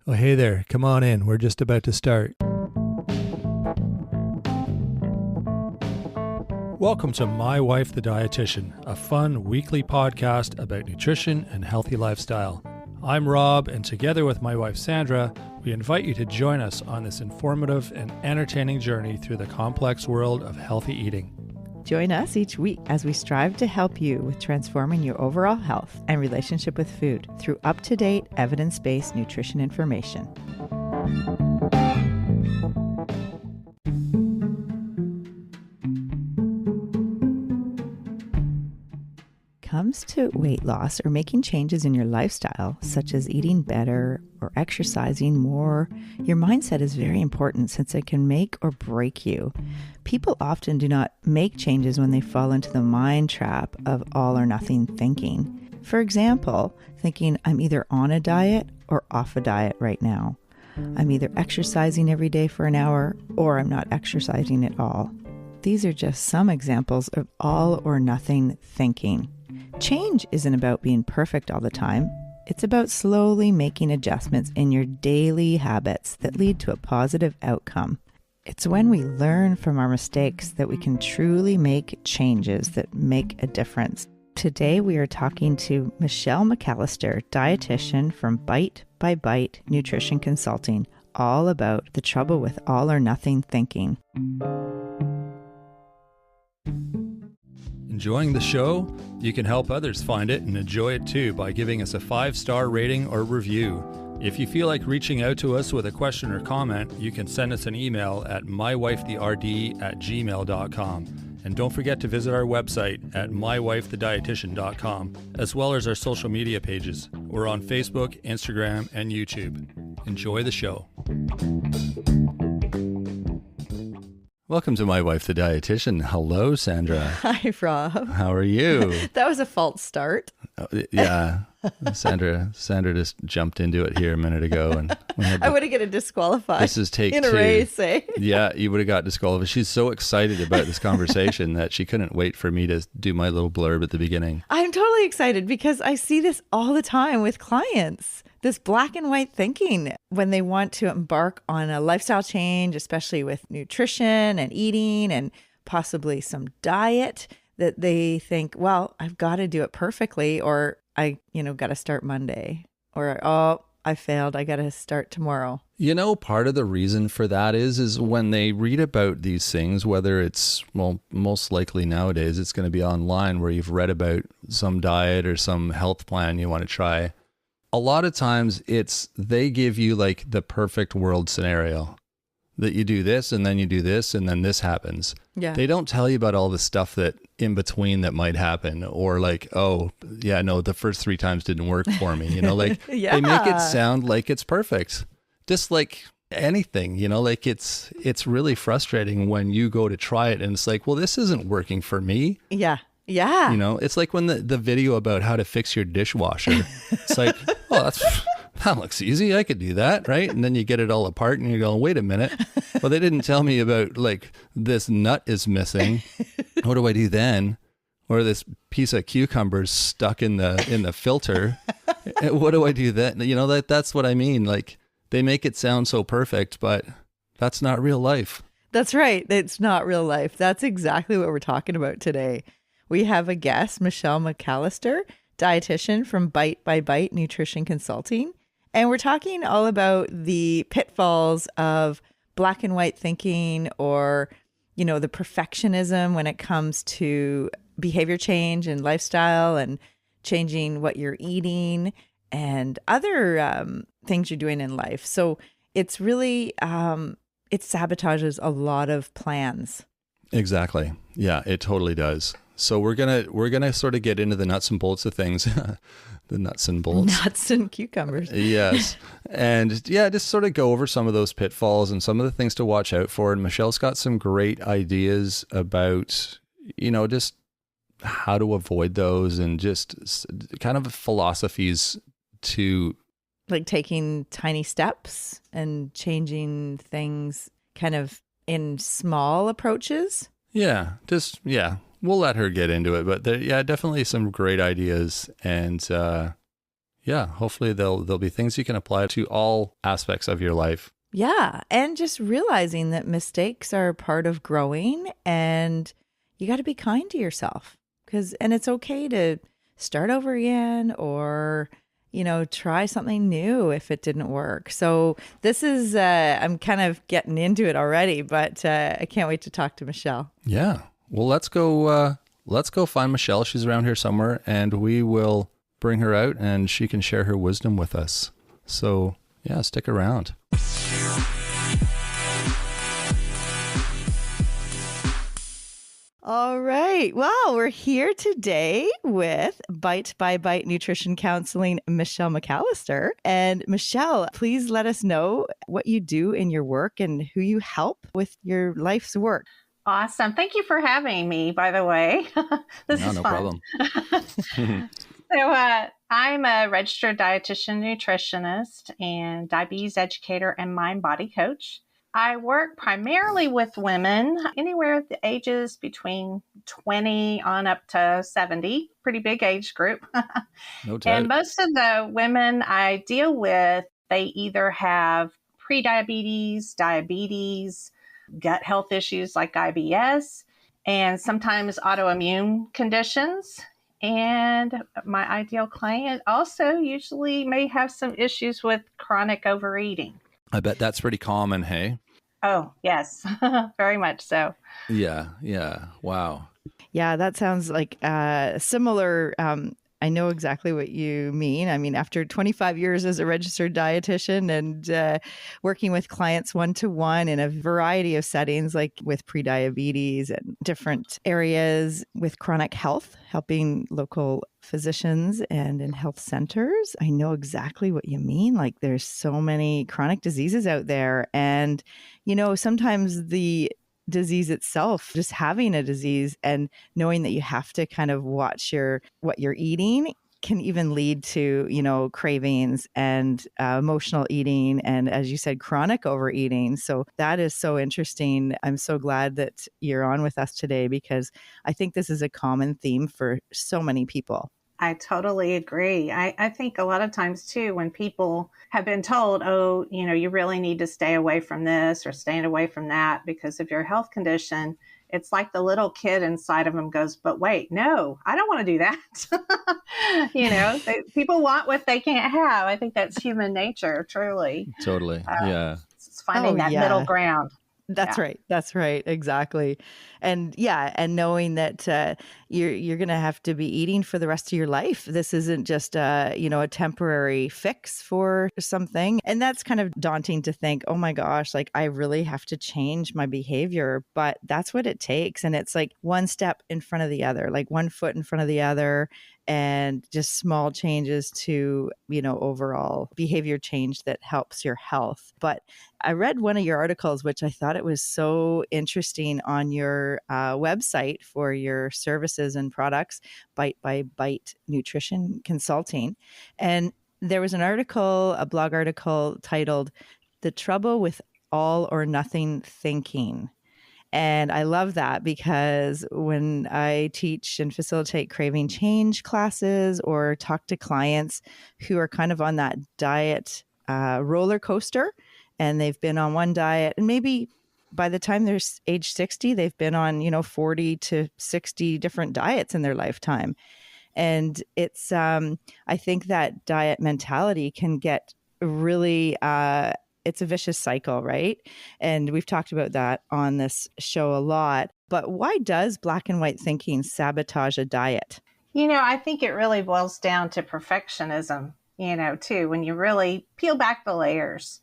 Oh, hey there. Come on in. We're just about to start. Welcome to My Wife the Dietitian, a fun weekly podcast about nutrition and healthy lifestyle. I'm Rob, and together with my wife Sandra, we invite you to join us on this informative and entertaining journey through the complex world of healthy eating. Join us each week as we strive to help you with transforming your overall health and relationship with food through up-to-date, evidence-based nutrition information. Comes to weight loss or making changes in your lifestyle, such as eating better or exercising more, your mindset is very important since it can make or break you. People often do not make changes when they fall into the mind trap of all or nothing thinking. For example, thinking I'm either on a diet or off a diet right now. I'm either exercising every day for an hour or I'm not exercising at all. These are just some examples of all or nothing thinking. Change isn't about being perfect all the time. It's about slowly making adjustments in your daily habits that lead to a positive outcome. It's when we learn from our mistakes that we can truly make changes that make a difference. Today we are talking to Michelle McAllister, dietitian from Bite by Bite Nutrition Consulting, all about the trouble with all or nothing thinking. Enjoying the show? You can help others find it and enjoy it too by giving us a 5-star rating or review. If you feel like reaching out to us with a question or comment, you can send us an email at mywifetherd@gmail.com. And don't forget to visit our website at mywifethedietitian.com, as well as our social media pages. We're on Facebook, Instagram, and YouTube. Enjoy the show. Welcome to My Wife the Dietitian. Hello, Sandra. Hi, Rob. How are you? That was a false start. Yeah. Sandra just jumped into it here a minute ago. And I would have gotten disqualified. This is take in two. A race, eh? Yeah, you would have got disqualified. She's so excited about this conversation that she couldn't wait for me to do my little blurb at the beginning. I'm totally excited because I see this all the time with clients. This black and white thinking when they want to embark on a lifestyle change, especially with nutrition and eating and possibly some diet, that they think, well, I've got to do it perfectly, or I, got to start Monday, or, oh, I failed, I got to start tomorrow. Part of the reason for that is when they read about these things, whether it's, most likely nowadays, it's going to be online where you've read about some diet or some health plan you want to try. A lot of times they give you like the perfect world scenario that you do this and then you do this and then this happens. Yeah. They don't tell you about all the stuff that in between that might happen, or like, oh yeah, no, the first 3 times didn't work for me. Yeah. They make it sound like it's perfect. Just like anything, like it's really frustrating when you go to try it and it's like, well, this isn't working for me. Yeah. Yeah. It's like when the video about how to fix your dishwasher, it's like, oh, that looks easy. I could do that. Right. And then you get it all apart and you're going, wait a minute. Well, they didn't tell me about like this nut is missing. What do I do then? Or this piece of cucumber's stuck in the filter. What do I do then? That's what I mean. Like they make it sound so perfect, but that's not real life. That's right. It's not real life. That's exactly what we're talking about today. We have a guest, Michelle McAllister, dietitian from Bite by Bite Nutrition Consulting. And we're talking all about the pitfalls of black and white thinking, or, the perfectionism when it comes to behavior change and lifestyle and changing what you're eating and other things you're doing in life. So it's really, it sabotages a lot of plans. Exactly. Yeah, it totally does. So we're gonna sort of get into the nuts and bolts of things, the nuts and bolts, nuts and cucumbers. Yes, and yeah, just sort of go over some of those pitfalls and some of the things to watch out for. And Michelle's got some great ideas about just how to avoid those and just kind of philosophies to like taking tiny steps and changing things kind of in small approaches. Yeah, we'll let her get into it, but there, definitely some great ideas, and yeah, hopefully there'll be things you can apply to all aspects of your life. Yeah. And just realizing that mistakes are part of growing and you got to be kind to yourself and it's okay to start over again or, try something new if it didn't work. So this is, I'm kind of getting into it already, but I can't wait to talk to Michelle. Yeah. Well, let's go find Michelle. She's around here somewhere, and we will bring her out and she can share her wisdom with us. So yeah, stick around. All right. Well, we're here today with Bite by Bite Nutrition Counseling, Michelle McAllister. And Michelle, please let us know what you do in your work and who you help with your life's work. Awesome. Thank you for having me, by the way. This is No fun. problem. I'm a registered dietitian nutritionist and diabetes educator and mind body coach. I work primarily with women, anywhere at the ages between 20 on up to 70, pretty big age group. No doubt. And most of the women I deal with, they either have prediabetes, diabetes, gut health issues like IBS, and sometimes autoimmune conditions. And my ideal client also usually may have some issues with chronic overeating. I bet that's pretty common, hey? Oh, yes, very much so. Yeah. Wow. Yeah, that sounds like similar. I know exactly what you mean. I mean, after 25 years as a registered dietitian and working with clients one-to-one in a variety of settings, like with prediabetes and different areas with chronic health, helping local physicians and in health centers, I know exactly what you mean. Like there's so many chronic diseases out there. And, sometimes the disease itself, just having a disease and knowing that you have to kind of watch what you're eating can even lead to, cravings and emotional eating. And as you said, chronic overeating. So that is so interesting. I'm so glad that you're on with us today because I think this is a common theme for so many people. I totally agree. I think a lot of times too, when people have been told, oh, you really need to stay away from this or stay away from that because of your health condition, it's like the little kid inside of them goes, but wait, no, I don't want to do that. People want what they can't have. I think that's human nature, truly. Totally. Yeah. It's finding that middle ground. That's right. That's right. Exactly. And knowing that you're going to have to be eating for the rest of your life. This isn't just a temporary fix for something. And that's kind of daunting to think, oh my gosh, like I really have to change my behavior, but that's what it takes. And it's like one step in front of the other, like one foot in front of the other, and just small changes to, overall behavior change that helps your health. But I read one of your articles, which I thought it was so interesting on your website for your services and products, Bite by Bite Nutrition Consulting. And there was a blog article titled "The Trouble with All or Nothing Thinking." And I love that because when I teach and facilitate craving change classes or talk to clients who are kind of on that diet roller coaster and they've been on one diet and maybe by the time they're age 60, they've been on, 40 to 60 different diets in their lifetime. And it's, I think that diet mentality can get really, it's a vicious cycle, right? And we've talked about that on this show a lot. But why does black and white thinking sabotage a diet? I think it really boils down to perfectionism, too, when you really peel back the layers.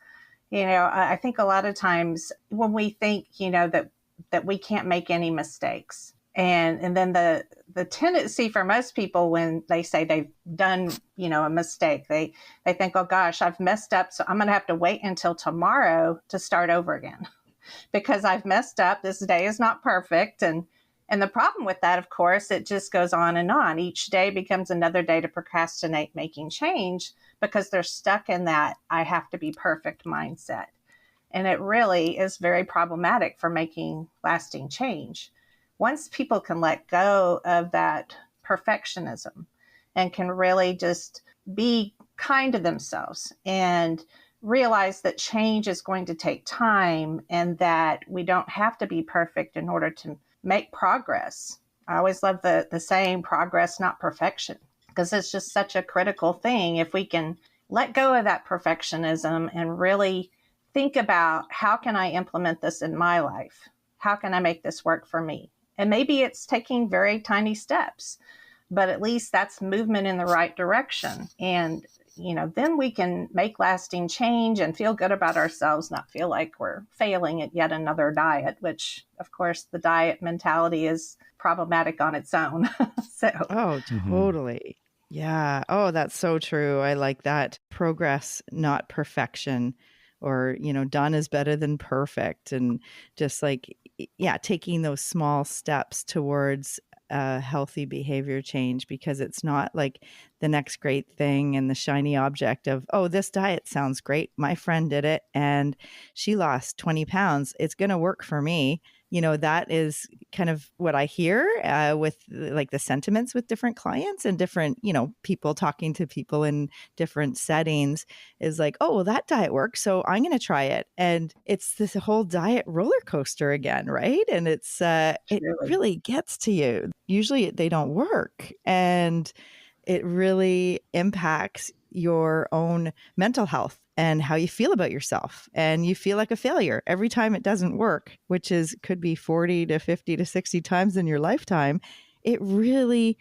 I think a lot of times when we think, that we can't make any mistakes. And then the tendency for most people when they say they've done, a mistake, they think, oh gosh, I've messed up. So I'm going to have to wait until tomorrow to start over again because I've messed up. This day is not perfect. And the problem with that, of course, it just goes on and on. Each day becomes another day to procrastinate making change because they're stuck in that I have to be perfect mindset. And it really is very problematic for making lasting change. Once people can let go of that perfectionism and can really just be kind to themselves and realize that change is going to take time and that we don't have to be perfect in order to make progress. I always love the saying, progress, not perfection, because it's just such a critical thing. If we can let go of that perfectionism and really think about, how can I implement this in my life? How can I make this work for me? And maybe it's taking very tiny steps, but at least that's movement in the right direction. And, then we can make lasting change and feel good about ourselves, not feel like we're failing at yet another diet, which, of course, the diet mentality is problematic on its own. Oh, totally. Yeah. Oh, that's so true. I like that. Progress, not perfection, or, done is better than perfect. And just like, yeah, taking those small steps towards a healthy behavior change, because it's not like the next great thing and the shiny object of, oh, this diet sounds great. My friend did it and she lost 20 pounds. It's going to work for me. That is kind of what I hear with like the sentiments with different clients and different, people talking to people in different settings, is like, oh, well, that diet works, so I'm going to try it. And it's this whole diet roller coaster again, right? And it really gets to you. Usually they don't work. And it really impacts your own mental health and how you feel about yourself. And you feel like a failure every time it doesn't work, which could be 40 to 50 to 60 times in your lifetime. It really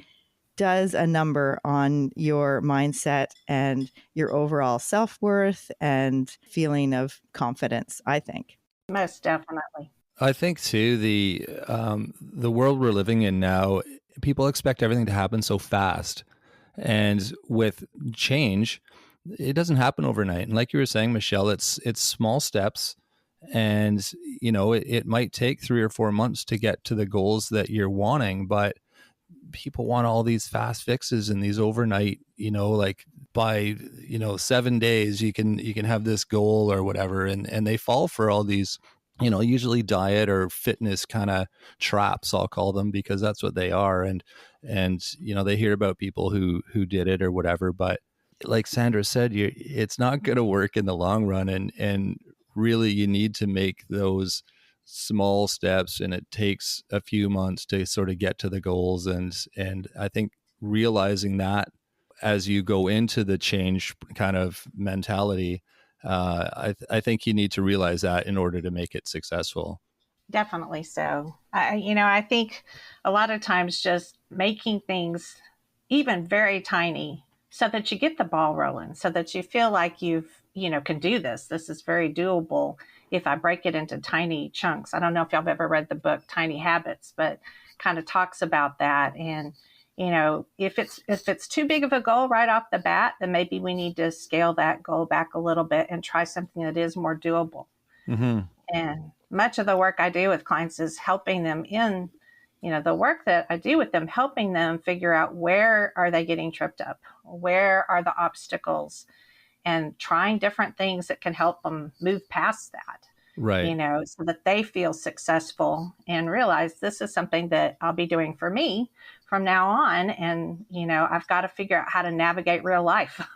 does a number on your mindset and your overall self-worth and feeling of confidence, I think. Most definitely. I think too, the world we're living in now, people expect everything to happen so fast. And with change, it doesn't happen overnight. And like you were saying, Michelle, it's small steps. And, it might take 3 or 4 months to get to the goals that you're wanting, but people want all these fast fixes and these overnight, like by, 7 days, you can have this goal or whatever. And they fall for all these, usually diet or fitness kind of traps, I'll call them, because that's what they are. And, they hear about people who did it or whatever, but like Sandra said, it's not going to work in the long run. And really you need to make those small steps, and it takes a few months to sort of get to the goals. And I think realizing that as you go into the change kind of mentality, I think you need to realize that in order to make it successful. Definitely so. I think a lot of times just making things even very tiny so that you get the ball rolling, so that you feel like can do this. This is very doable if I break it into tiny chunks. I don't know if y'all have ever read the book Tiny Habits, but kind of talks about that. And, if it's too big of a goal right off the bat, then maybe we need to scale that goal back a little bit and try something that is more doable. Mm-hmm. And much of the work I do with clients is helping them in, the work that I do with them, helping them figure out where are they getting tripped up, where are the obstacles, and trying different things that can help them move past that. Right. So that they feel successful and realize this is something that I'll be doing for me from now on. And, I've got to figure out how to navigate real life.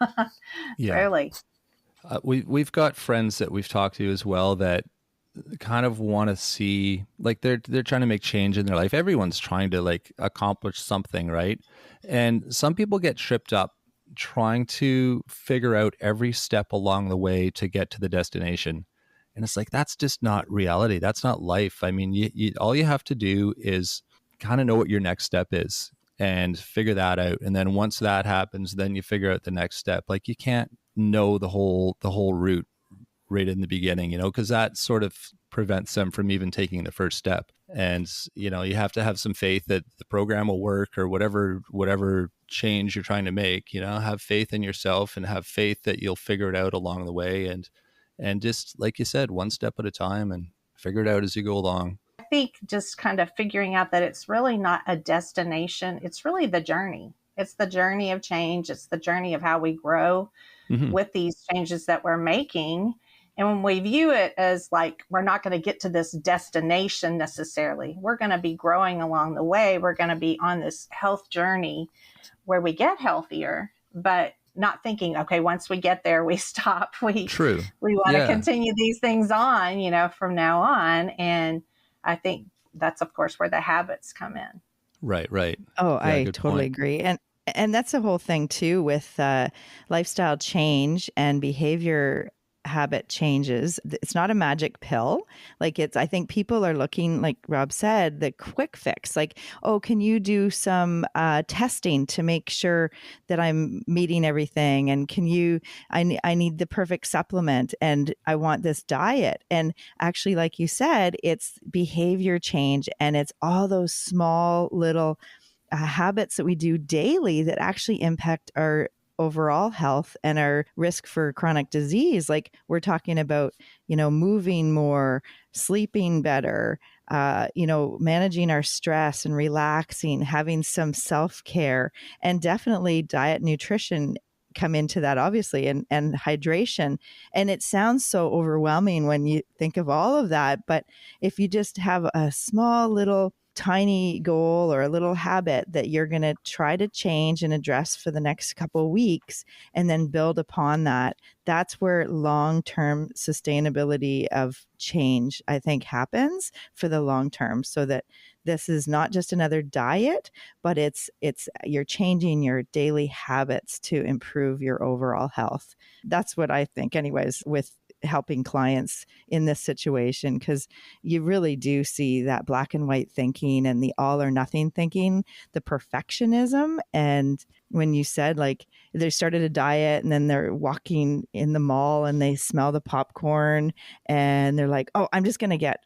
Yeah. Really. We've got friends that we've talked to as well that kind of want to see, like they're trying to make change in their life. Everyone's trying to like accomplish something, right? And some people get tripped up trying to figure out every step along the way to get to the destination. And it's like, that's just not reality. That's not life. I mean, you all you have to do is kind of know what your next step is and figure that out. And then once that happens, then you figure out the next step. Like you can't know the whole route right in the beginning, because that sort of prevents them from even taking the first step. And, you have to have some faith that the program will work, or whatever change you're trying to make, have faith in yourself and have faith that you'll figure it out along the way. And just like you said, one step at a time, and figure it out as you go along. I think just kind of figuring out that it's really not a destination. It's really the journey. It's the journey of change. It's the journey of how we grow with these changes that we're making. And when we view it as like, we're not going to get to this destination necessarily, we're going to be growing along the way. We're going to be on this health journey where we get healthier, but not thinking, okay, once we get there, we stop. True. We want to Yeah. continue these things on, from now on. And I think that's, of course, where the habits come in. Right. Right. Oh, Yeah. I Good totally point. agree. And that's the whole thing too with lifestyle change and behavior habit changes. It's not a magic pill. Like I think people are looking, like Rob said, the quick fix. Like, oh, can you do some testing to make sure that I'm meeting everything? And I need the perfect supplement and I want this diet. And actually, like you said, it's behavior change and it's all those small little habits that we do daily that actually impact our overall health and our risk for chronic disease. Like we're talking about, moving more, sleeping better, managing our stress and relaxing, having some self-care, and definitely diet, nutrition come into that, obviously, and hydration. And it sounds so overwhelming when you think of all of that, but if you just have a small little tiny goal or a little habit that you're going to try to change and address for the next couple of weeks and then build upon that, that's where long-term sustainability of change, I think, happens for the long term, so that this is not just another diet, but it's you're changing your daily habits to improve your overall health. That's what I think anyways with helping clients in this situation, because you really do see that black and white thinking and the all or nothing thinking, the perfectionism. And when you said like they started a diet and then they're walking in the mall and they smell the popcorn and they're like, oh, I'm just going to get,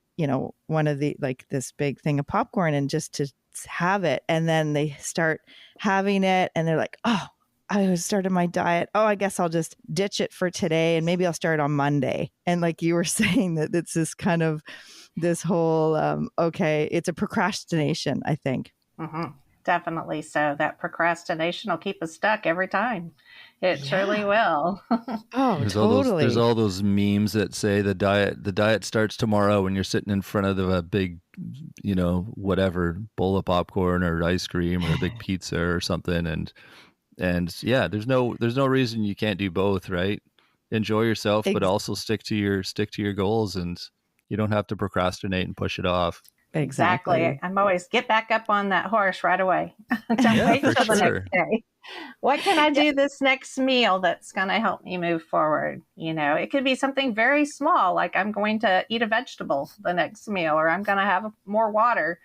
one of the, like this big thing of popcorn and just to have it. And then they start having it and they're like, oh, I started my diet. Oh, I guess I'll just ditch it for today and maybe I'll start on Monday. And like you were saying, that it's this kind of this whole, okay, it's a procrastination, I think. Mm-hmm. Definitely. So that procrastination will keep us stuck every time. It surely will. Oh, There's totally. all those memes that say the diet starts tomorrow when you're sitting in front of a big, whatever bowl of popcorn or ice cream or a big pizza or something. And yeah, there's no reason you can't do both, right? Enjoy yourself, but also stick to your goals, and you don't have to procrastinate and push it off. Exactly. I'm always get back up on that horse right away. Don't wait for until the sure. next day. What can I do this next meal that's going to help me move forward? It could be something very small, like I'm going to eat a vegetable the next meal, or I'm going to have more water,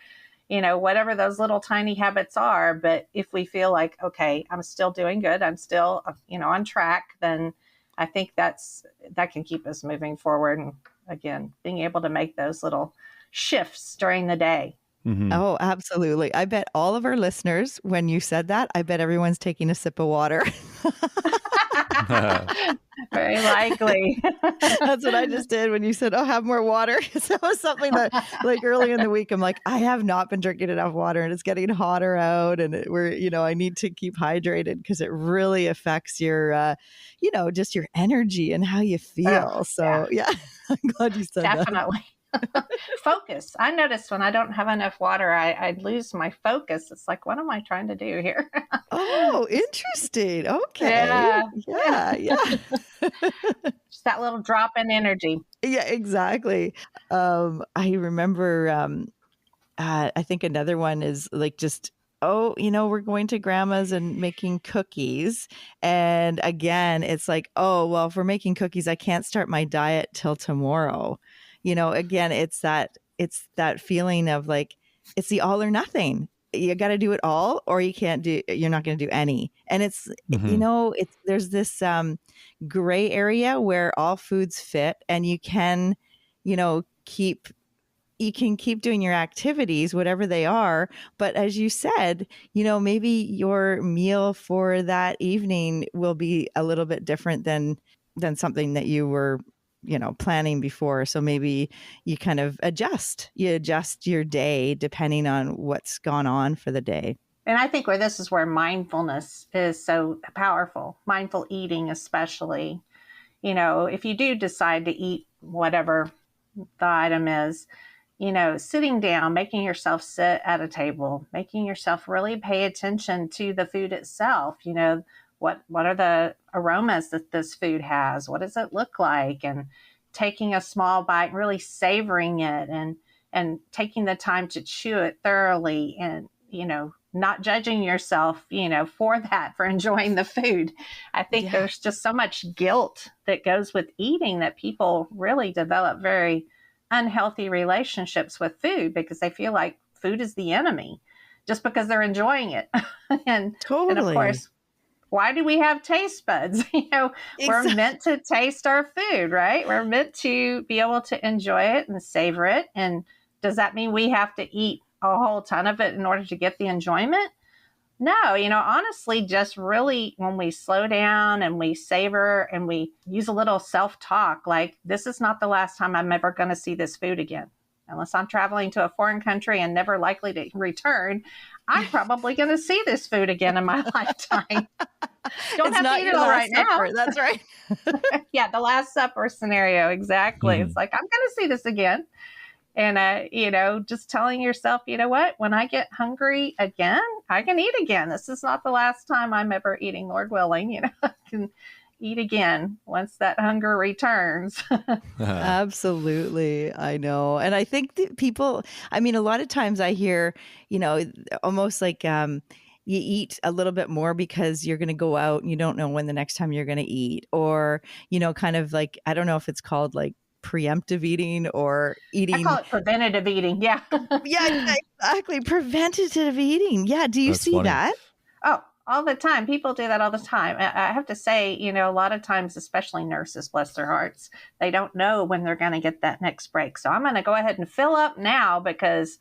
whatever those little tiny habits are. But if we feel like, okay, I'm still doing good, I'm still, on track, then I think that can keep us moving forward. And again, being able to make those little shifts during the day. Mm-hmm. Oh, absolutely. I bet all of our listeners, when you said that, I bet everyone's taking a sip of water. Very likely. That's what I just did when you said, oh, have more water. So that was something that like early in the week, I'm like, I have not been drinking enough water and it's getting hotter out. And I need to keep hydrated because it really affects your, just your energy and how you feel. So yeah, I'm glad you said that. Definitely. Focus. I notice when I don't have enough water, I lose my focus. It's like, what am I trying to do here? Oh, interesting. Okay. Yeah. Just that little drop in energy. Yeah, exactly. I remember, I think another one is like just, oh, we're going to grandma's and making cookies. And again, it's like, oh, well, if we're making cookies, I can't start my diet till tomorrow. Again, it's that feeling of like, it's the all or nothing. You got to do it all or you're not going to do any. And it's, there's this gray area where all foods fit and you can, keep doing your activities, whatever they are. But as you said, maybe your meal for that evening will be a little bit different than something that you were, planning before. So maybe you kind of adjust your day depending on what's gone on for the day. And I think this is where mindfulness is so powerful, mindful eating, especially, if you do decide to eat whatever the item is, sitting down, making yourself sit at a table, making yourself really pay attention to the food itself. what are the aromas that this food has? What does it look like? And taking a small bite, really savoring it, and taking the time to chew it thoroughly, and, not judging yourself, for that, for enjoying the food. I think there's just so much guilt that goes with eating that people really develop very unhealthy relationships with food because they feel like food is the enemy just because they're enjoying it. and of course, why do we have taste buds? We're meant to taste our food, right? We're meant to be able to enjoy it and savor it. And does that mean we have to eat a whole ton of it in order to get the enjoyment? No, honestly, just really when we slow down and we savor and we use a little self-talk, like, this is not the last time I'm ever going to see this food again. Unless I'm traveling to a foreign country and never likely to return, I'm probably going to see this food again in my lifetime. Don't have to eat it all right now. That's right. Yeah, the Last Supper scenario. Exactly. It's like, I'm going to see this again. And, just telling yourself, you know what, when I get hungry again, I can eat again. This is not the last time I'm ever eating, Lord willing. I can eat again once that hunger returns. Absolutely. I know. And I think that people, a lot of times I hear, almost like, you eat a little bit more because you're going to go out and you don't know when the next time you're going to eat, or, kind of like, I don't know if it's called like preemptive eating or eating. I call it preventative eating. Yeah. Yeah, exactly. Preventative eating. Yeah. Do you see funny. that? Oh, all the time. People do that all the time. I have to say, a lot of times, especially nurses, bless their hearts, they don't know when they're going to get that next break. So I'm going to go ahead and fill up now because,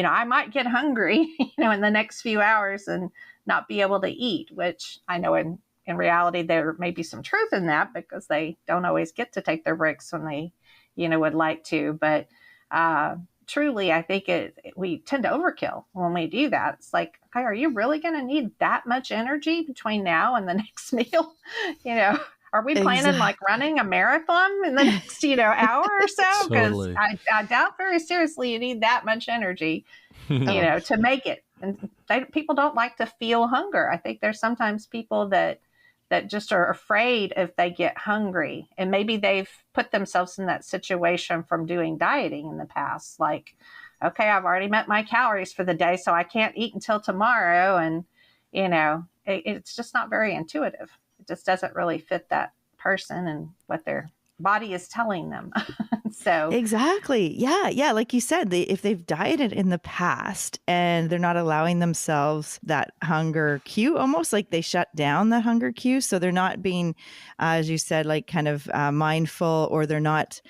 I might get hungry, in the next few hours and not be able to eat, which I know in reality, there may be some truth in that because they don't always get to take their breaks when they, would like to. But truly, I think we tend to overkill when we do that. It's like, okay, are you really going to need that much energy between now and the next meal? Are we planning like running a marathon in the next, hour or so? Because Totally. I doubt very seriously you need that much energy, to make it. And people don't like to feel hunger. I think there's sometimes people that just are afraid if they get hungry, and maybe they've put themselves in that situation from doing dieting in the past. Like, okay, I've already met my calories for the day, so I can't eat until tomorrow. And, it's just not very intuitive. It just doesn't really fit that person and what their body is telling them. So exactly. Yeah. Like you said, if they've dieted in the past and they're not allowing themselves that hunger cue, almost like they shut down the hunger cue. So they're not being, as you said, like kind of mindful, or they're not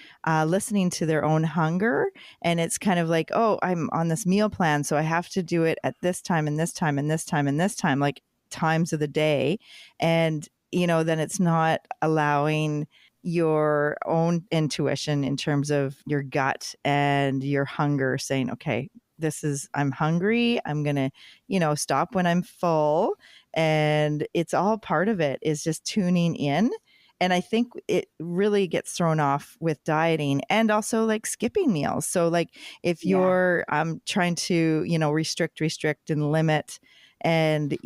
listening to their own hunger. And it's kind of like, oh, I'm on this meal plan, so I have to do it at this time and this time and this time and this time, like times of the day. And, then it's not allowing your own intuition in terms of your gut and your hunger saying, okay, I'm hungry. I'm going to, stop when I'm full. And it's all part of it is just tuning in. And I think it really gets thrown off with dieting and also like skipping meals. So like if you're trying to, restrict and limit, and,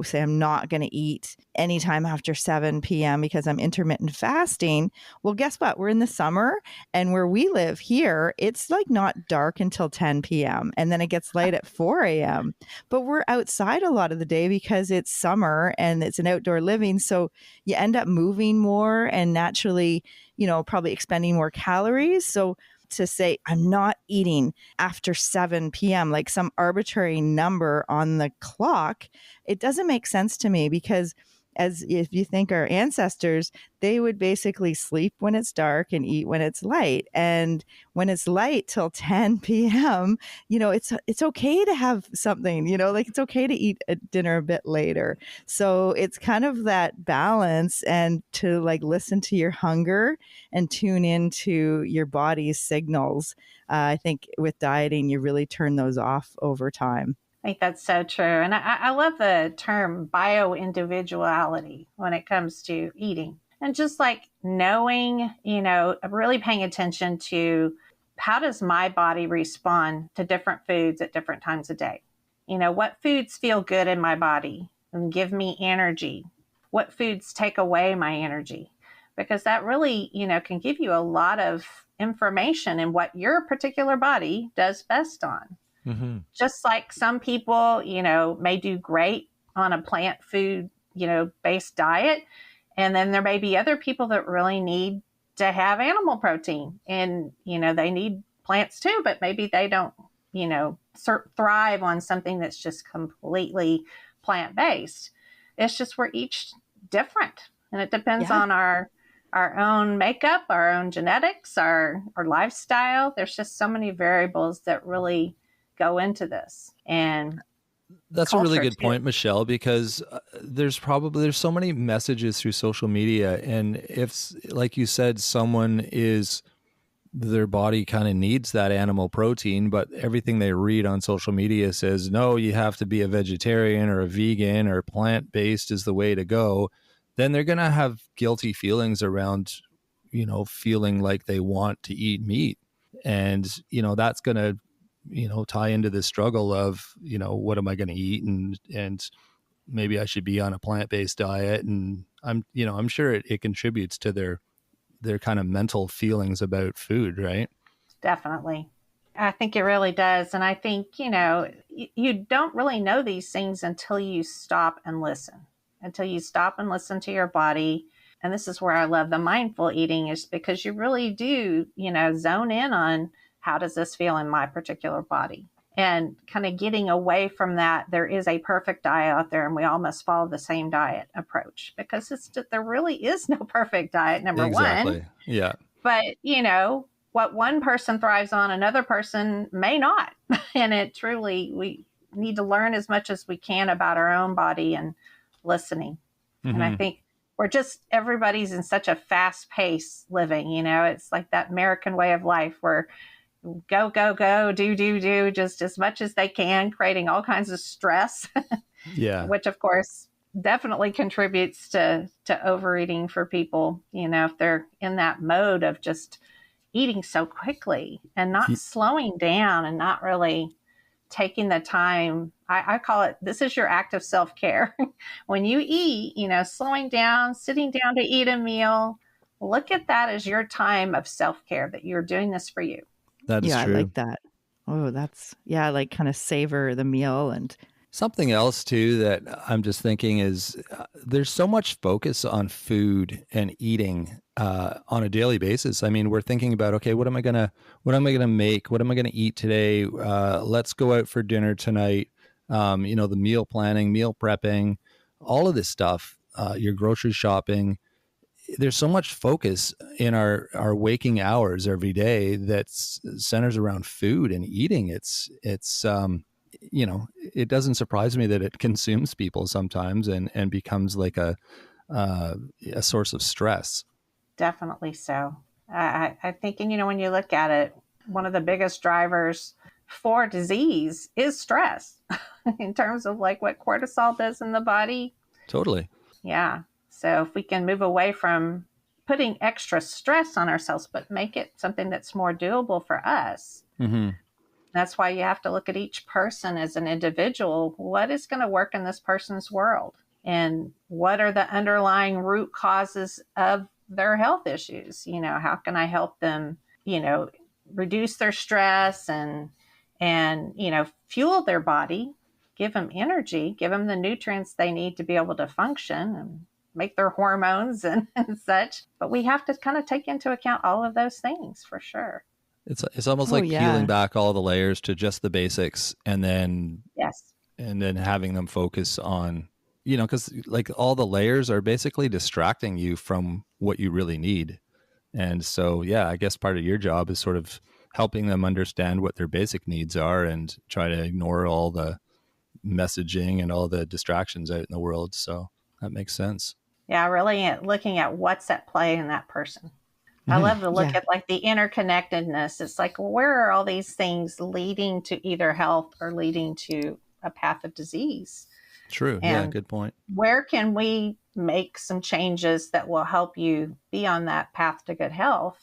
say I'm not going to eat anytime after 7 p.m. because I'm intermittent fasting. Well, guess what? We're in the summer, and where we live here, it's like not dark until 10 p.m. and then it gets light at 4 a.m. But we're outside a lot of the day because it's summer and it's an outdoor living. So you end up moving more and naturally, probably expending more calories. So to say I'm not eating after 7 p.m., like some arbitrary number on the clock, it doesn't make sense to me, because as if you think our ancestors, they would basically sleep when it's dark and eat when it's light. And when it's light till 10 p.m., it's okay to have something, like it's okay to eat a dinner a bit later. So it's kind of that balance, and to like listen to your hunger and tune into your body's signals. I think with dieting, you really turn those off over time. I think that's so true. And I love the term bio-individuality when it comes to eating. And just like knowing, really paying attention to how does my body respond to different foods at different times of day? What foods feel good in my body and give me energy? what foods take away my energy, because that really, can give you a lot of information in what your particular body does best on. Mm-hmm. Just like some people, may do great on a plant food, based diet. And then there may be other people that really need to have animal protein, and, they need plants too, but maybe they don't, thrive on something that's just completely plant-based. It's just we're each different, and it depends on our own makeup, our own genetics, our lifestyle. There's just so many variables that really go into this. And that's a really good point, Michelle, because there's so many messages through social media. And if, like you said, their body kind of needs that animal protein, but everything they read on social media says, no, you have to be a vegetarian or a vegan or plant-based is the way to go, then they're going to have guilty feelings around, feeling like they want to eat meat. And, that's going to, tie into the struggle of, what am I going to eat? And maybe I should be on a plant-based diet. And I'm sure it contributes to their kind of mental feelings about food, right? Definitely. I think it really does. And I think, you don't really know these things until you stop and listen, to your body. And this is where I love the mindful eating, is because you really do, zone in on how does this feel in my particular body, and kind of getting away from that. There is a perfect diet out there and we all must follow the same diet approach, because there really is no perfect diet, number one. Yeah. But, what one person thrives on, another person may not. And we need to learn as much as we can about our own body and listening. Mm-hmm. And I think everybody's in such a fast pace living, it's like that American way of life where go, go, go, do, just as much as they can, creating all kinds of stress. Yeah. Which, of course, definitely contributes to overeating for people, if they're in that mode of just eating so quickly and not slowing down and not really taking the time. I call it, this is your act of self-care. When you eat, slowing down, sitting down to eat a meal, look at that as your time of self-care, that you're doing this for you. That is true. I like that. Oh, like kind of savor the meal. And something else too that I'm just thinking is there's so much focus on food and eating on a daily basis. I mean, we're thinking about, okay, what am I gonna make? What am I gonna eat today? Let's go out for dinner tonight. The meal planning, meal prepping, all of this stuff. Your grocery shopping. There's so much focus in our waking hours every day that centers around food and eating. It doesn't surprise me that it consumes people sometimes and becomes like a source of stress. Definitely so. I think, when you look at it, one of the biggest drivers for disease is stress in terms of like what cortisol does in the body. Totally. Yeah. So if we can move away from putting extra stress on ourselves, but make it something that's more doable for us. Mm-hmm. That's why you have to look at each person as an individual. What is going to work in this person's world? And what are the underlying root causes of their health issues? How can I help them, reduce their stress and fuel their body, give them energy, give them the nutrients they need to be able to function and make their hormones and such. But we have to kind of take into account all of those things for sure. It's almost like peeling back all the layers to just the basics, and then having them focus on, because like all the layers are basically distracting you from what you really need. And so, I guess part of your job is sort of helping them understand what their basic needs are and try to ignore all the messaging and all the distractions out in the world. So that makes sense. Yeah, really looking at what's at play in that person. I love to look at like the interconnectedness. It's like, well, where are all these things leading to either health or leading to a path of disease? True. And good point. Where can we make some changes that will help you be on that path to good health,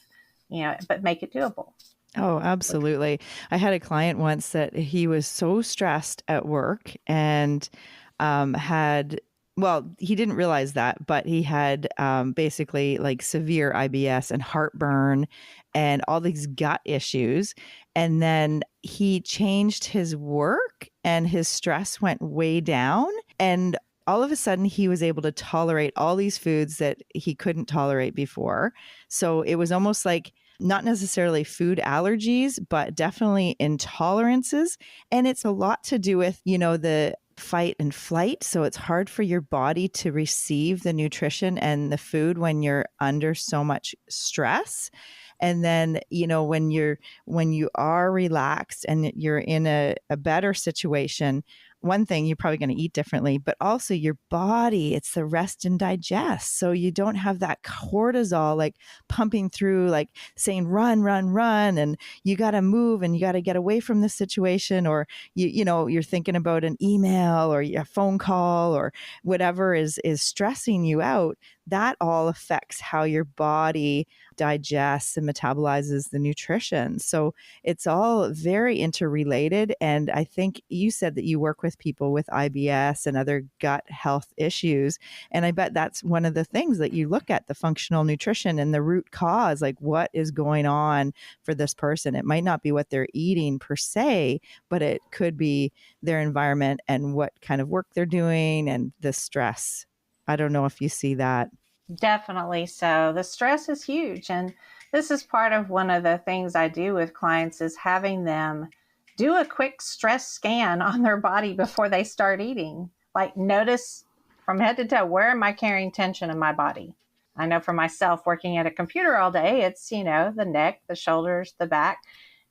but make it doable? Oh, absolutely. I had a client once that he was so stressed at work and had well, he didn't realize that, but he had basically like severe IBS and heartburn and all these gut issues. And then he changed his work and his stress went way down. And all of a sudden, he was able to tolerate all these foods that he couldn't tolerate before. So it was almost like not necessarily food allergies, but definitely intolerances. And it's a lot to do with, the fight and flight. So it's hard for your body to receive the nutrition and the food when you're under so much stress. And then, when you are relaxed and you're in a better situation, one thing, you're probably going to eat differently, but also your body, it's the rest and digest. So you don't have that cortisol like pumping through, like saying, run, run, run. And you got to move and you got to get away from this situation. Or, you're thinking about an email or a phone call or whatever is stressing you out. That all affects how your body digests and metabolizes the nutrition. So it's all very interrelated. And I think you said that you work with people with IBS and other gut health issues. And I bet that's one of the things that you look at, the functional nutrition and the root cause, like what is going on for this person. It might not be what they're eating per se, but it could be their environment and what kind of work they're doing and the stress. I don't know if you see that. Definitely so. The stress is huge. And this is part of one of the things I do with clients is having them do a quick stress scan on their body before they start eating. Like notice from head to toe, where am I carrying tension in my body? I know for myself working at a computer all day, it's, the neck, the shoulders, the back,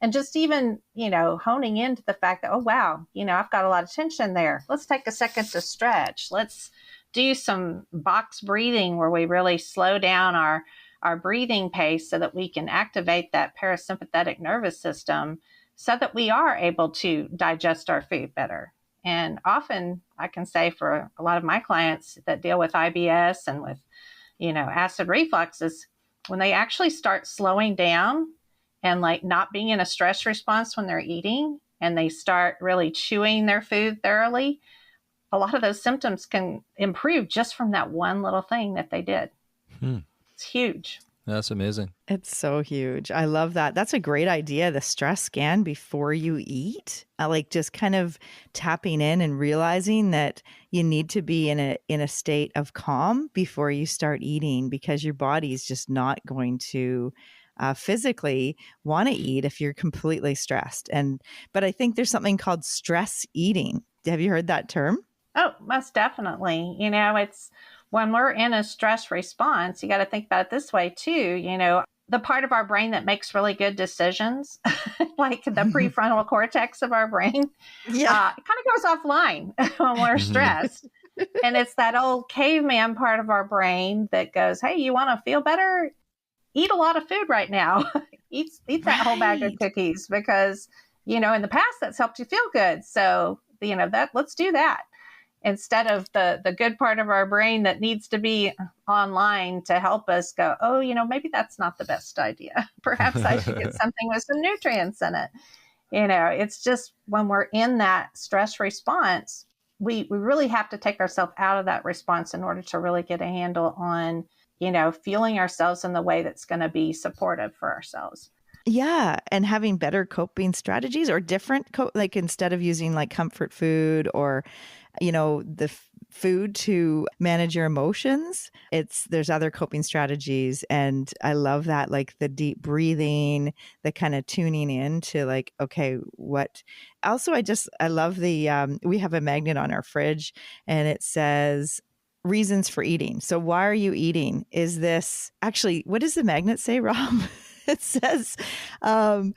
and just even, honing into the fact that, oh, wow, I've got a lot of tension there. Let's take a second to stretch. Let's do some box breathing where we really slow down our breathing pace so that we can activate that parasympathetic nervous system so that we are able to digest our food better. And often I can say for a lot of my clients that deal with IBS and with, acid refluxes, when they actually start slowing down and like not being in a stress response when they're eating and they start really chewing their food thoroughly, a lot of those symptoms can improve just from that one little thing that they did. It's huge. That's amazing. It's so huge. I love that. That's a great idea. The stress scan before you eat, like just kind of tapping in and realizing that you need to be in a state of calm before you start eating, because your body's just not going to physically want to eat if you're completely stressed. But I think there's something called stress eating. Have you heard that term? Oh, most definitely. It's when we're in a stress response, you got to think about it this way too. The part of our brain that makes really good decisions, like the prefrontal cortex of our brain, it kind of goes offline when we're stressed. And it's that old caveman part of our brain that goes, hey, you want to feel better? Eat a lot of food right now. eat that whole bag of cookies because, in the past that's helped you feel good. So, let's do that. Instead of the good part of our brain that needs to be online to help us go, oh, maybe that's not the best idea. Perhaps I should get something with some nutrients in it. It's just when we're in that stress response, we really have to take ourselves out of that response in order to really get a handle on, feeling ourselves in the way that's going to be supportive for ourselves. Yeah. And having better coping strategies or different, like instead of using like comfort food or, the food to manage your emotions, there's other coping strategies. And I love that, like the deep breathing, the kind of tuning in to like, okay, what also, I love we have a magnet on our fridge and it says reasons for eating. So why are you eating? Is this actually, what does the magnet say, Rob? It says, I'm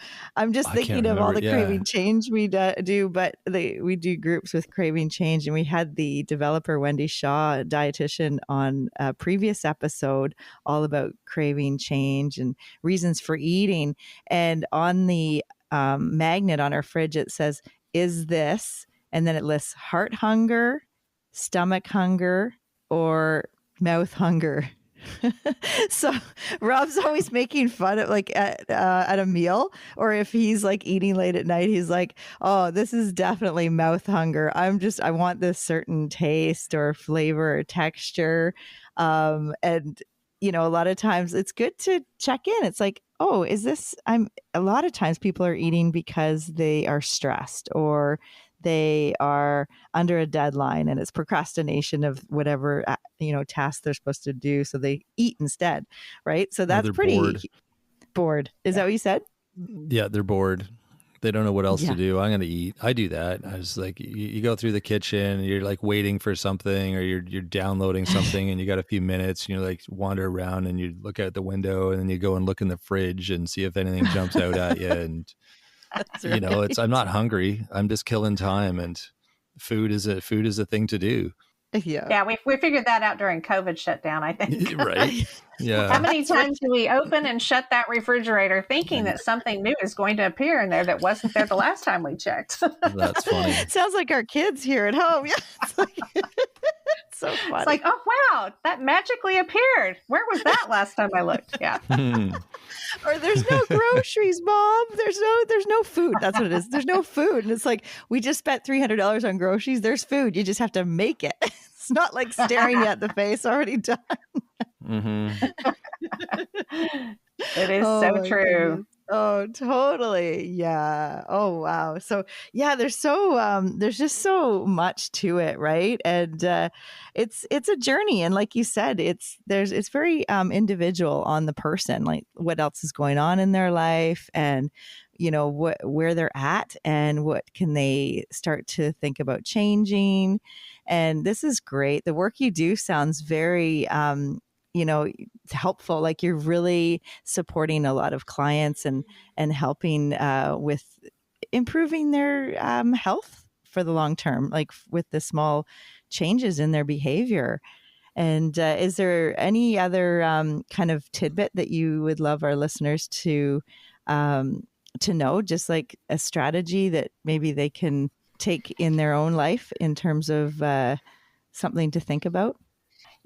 just thinking of all the craving change we do, but we do groups with craving change. And we had the developer, Wendy Shaw, a dietitian, on a previous episode all about craving change and reasons for eating. And on the magnet on our fridge, it says, is this, and then it lists heart hunger, stomach hunger, or mouth hunger. So Rob's always making fun of like at a meal, or if he's like eating late at night, he's like, "Oh, this is definitely mouth hunger. I want this certain taste or flavor or texture." And a lot of times it's good to check in. It's like, "Oh, is this?" A lot of times people are eating because they are stressed or they are under a deadline and it's procrastination of whatever task they're supposed to do, so they eat instead, right? So Or that's they're pretty bored. bored. Is that what you said? Yeah, they're bored. They don't know what else to Yeah. do. I'm going to eat. I do that. I was like, you go through the kitchen, you're like waiting for something, or you're downloading something, and you got a few minutes. And you like wander around, and you look out the window, and then you go and look in the fridge and see if anything jumps out at you. And That's right. I'm not hungry. I'm just killing time, and food is a thing to do. Yeah. Yeah, we figured that out during COVID shutdown, I think. Right? How Yeah. many times do we open and shut that refrigerator thinking that something new is going to appear in there that wasn't there the last time we checked? That's funny. Sounds like our kids here at home. Yeah. It's like, it's so funny. It's like, oh wow, that magically appeared. Where was that last time I looked? Yeah. Or there's no groceries, Mom. There's no food. That's what it is. There's no food. And it's like, we just spent $300 on groceries. There's food. You just have to make it. It's not like staring you at the face, already done. It is Oh so my true. goodness. Oh, totally. Yeah. Oh, wow. So yeah, there's just so much to it, right? And it's a journey, and like you said, it's very individual on the person, like what else is going on in their life, and where they're at, and what can they start to think about changing. And this is great. The work you do sounds very helpful. Like you're really supporting a lot of clients and helping with improving their health for the long term, like with the small changes in their behavior. And is there any other kind of tidbit that you would love our listeners to know, just like a strategy that maybe they can take in their own life in terms of something to think about?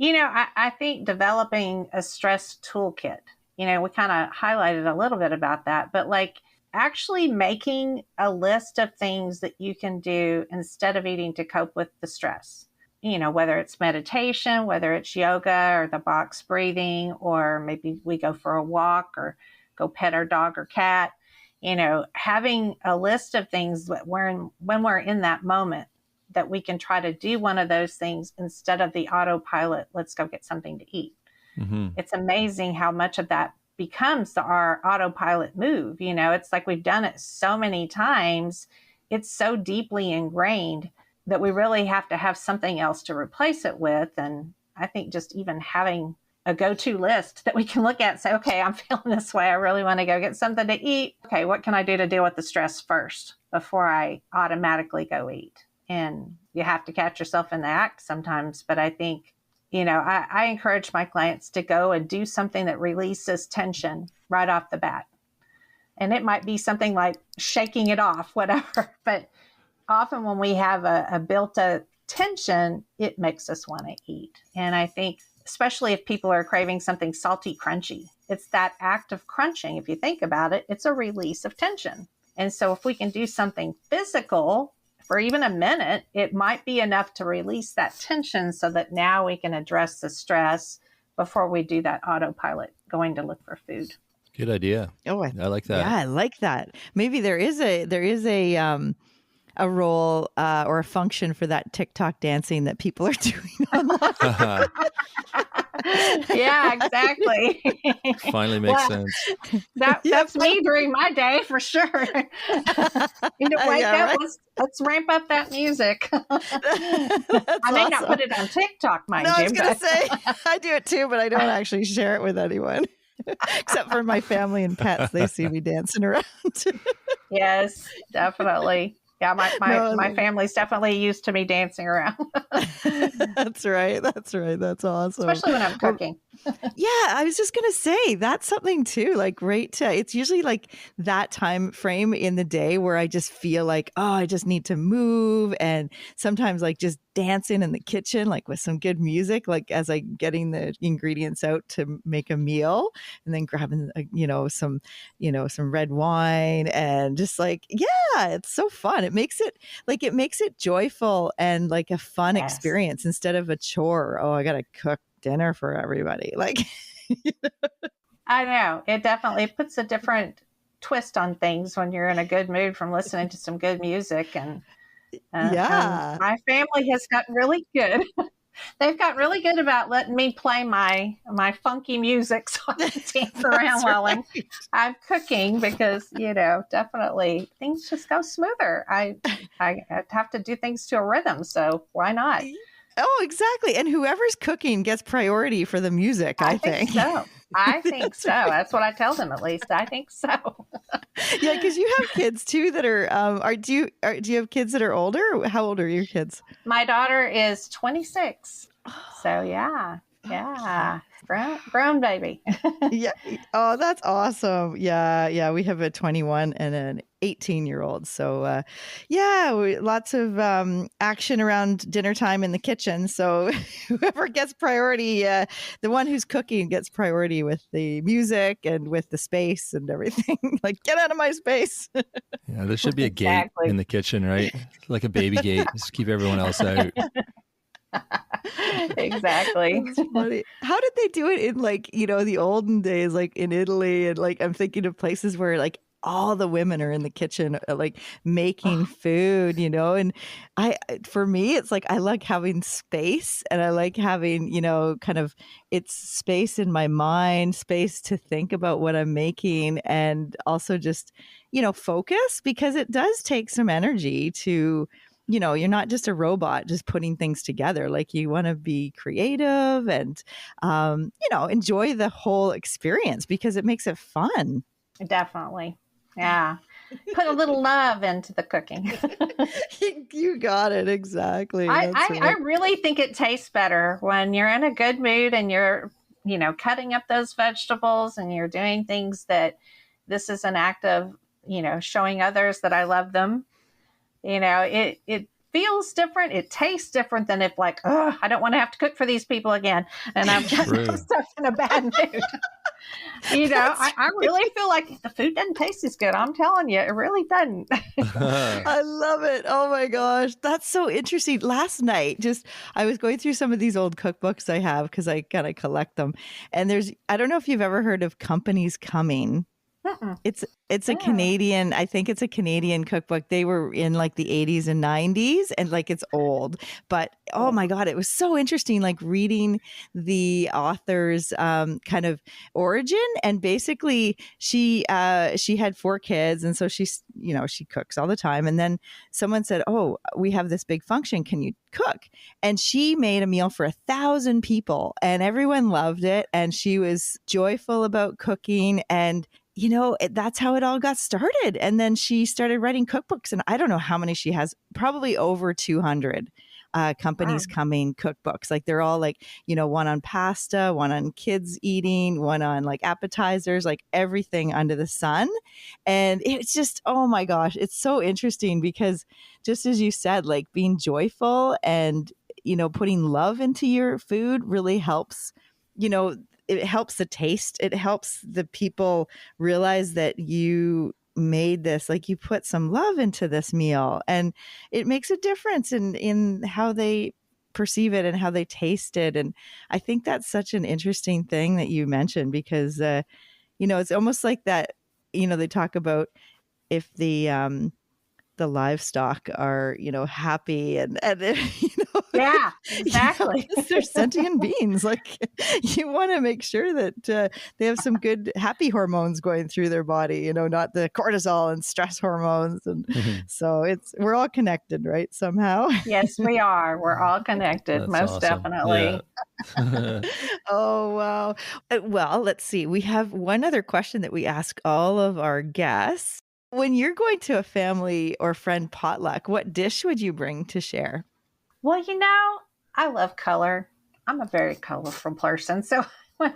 I think developing a stress toolkit, we kind of highlighted a little bit about that, but like actually making a list of things that you can do instead of eating to cope with the stress, whether it's meditation, whether it's yoga or the box breathing, or maybe we go for a walk or go pet our dog or cat, having a list of things that when we're in that moment, that we can try to do one of those things instead of the autopilot, let's go get something to eat. It's amazing how much of that becomes our autopilot move. It's like we've done it so many times. It's so deeply ingrained that we really have to have something else to replace it with. And I think just even having a go-to list that we can look at and say, okay, I'm feeling this way. I really want to go get something to eat. Okay, what can I do to deal with the stress first before I automatically go eat? And you have to catch yourself in the act sometimes. But I think, I encourage my clients to go and do something that releases tension right off the bat. And it might be something like shaking it off, whatever. But often when we have a built-up tension, it makes us want to eat. And I think, especially if people are craving something salty, crunchy, it's that act of crunching. If you think about it, it's a release of tension. And so if we can do something physical for even a minute, it might be enough to release that tension so that now we can address the stress before we do that autopilot going to look for food. Good idea. Oh, I like that. Yeah, I like that. Maybe there is a role or a function for that TikTok dancing that people are doing online. Yeah, exactly. Finally makes sense. That's me during my day for sure. Wake up. Right? Let's ramp up that music. I may not put it on TikTok, mind you. I was going to say, I do it too, but I don't actually share it with anyone. Except for my family and pets. They see me dancing around. Yes, definitely. Yeah, my family's definitely used to me dancing around. That's right. That's awesome. Especially when I'm cooking. Yeah, I was just gonna say that's something too. Like, right to it's usually like that time frame in the day where I just feel like, oh, I just need to move, and sometimes like just dancing in the kitchen, like with some good music, like as I getting the ingredients out to make a meal, and then grabbing some red wine, and just like it's so fun. It makes it joyful and like a fun Yes. experience instead of a chore. Oh, I gotta cook dinner for everybody. Like, I know. It definitely puts a different twist on things when you're in a good mood from listening to some good music. And yeah, my family has gotten really good. They've got really good about letting me play my funky music so I can dance around that's while right. I'm cooking because, definitely things just go smoother. I have to do things to a rhythm, so why not? Oh, exactly. And whoever's cooking gets priority for the music, I I think think. so. I think That's so. right. That's what I tell them, at least. I think so. Yeah, because you have kids too that do you have kids that are older? How old are your kids? My daughter is 26. So Oh, yeah. okay. Yeah. Grown baby. Yeah. Oh, that's awesome. Yeah. Yeah. We have a 21 and an 18-year-old. So, lots of action around dinner time in the kitchen. So, whoever gets priority, the one who's cooking gets priority with the music and with the space and everything. Like, get out of my space. Yeah, there should be a gate Exactly. in the kitchen, right? Like a baby gate, just keep everyone else out. Exactly. That's funny. How did they do it in like, the olden days, like in Italy? And like, I'm thinking of places where like all the women are in the kitchen, like making food, and for me, it's like, I like having space and I like having, kind of it's space in my mind, space to think about what I'm making and also just, focus because it does take some energy to you're not just a robot just putting things together. Like you want to be creative and, enjoy the whole experience because it makes it fun. Definitely. Yeah. Put a little love into the cooking. You got it. Exactly. I, That's I, I right. really think it tastes better when you're in a good mood and you're, cutting up those vegetables and you're doing things that this is an act of, showing others that I love them. It feels different. It tastes different than if like, oh, I don't want to have to cook for these people again. And I'm True. stuck in a bad mood. That's I really feel like the food doesn't taste as good. I'm telling you, it really doesn't. I love it. Oh my gosh. That's so interesting. Last night, I was going through some of these old cookbooks I have because I kind of collect them. And I don't know if you've ever heard of Companies Coming. Mm-mm. It's a Yeah. Canadian, I think it's a Canadian cookbook. They were in like the 80s and 90s and like it's old, but oh my God, it was so interesting like reading the author's kind of origin. And basically she had 4 kids and so she cooks all the time. And then someone said, "Oh, we have this big function. Can you cook?" And she made a meal for 1,000 people and everyone loved it. And she was joyful about cooking and that's how it all got started. And then she started writing cookbooks. And I don't know how many she has, probably over 200 Wow. Companies Coming cookbooks. Like they're all like, one on pasta, one on kids eating, one on like appetizers, like everything under the sun. And it's just, oh my gosh, it's so interesting because just as you said, like being joyful and, putting love into your food really helps, it helps the taste. It helps the people realize that you made this, like you put some love into this meal and it makes a difference in how they perceive it and how they taste it. And I think that's such an interesting thing that you mentioned because, it's almost like that, they talk about if the livestock are, happy and Yeah, exactly. they're sentient beings. Like you want to make sure that they have some good happy hormones going through their body, not the cortisol and stress hormones. And so we're all connected, right? Somehow. Yes, we are. We're all connected, That's most awesome. Yeah. definitely. Oh, wow. Well, let's see. We have one other question that we ask all of our guests. When you're going to a family or friend potluck, what dish would you bring to share? Well, I love color. I'm a very colorful person. So When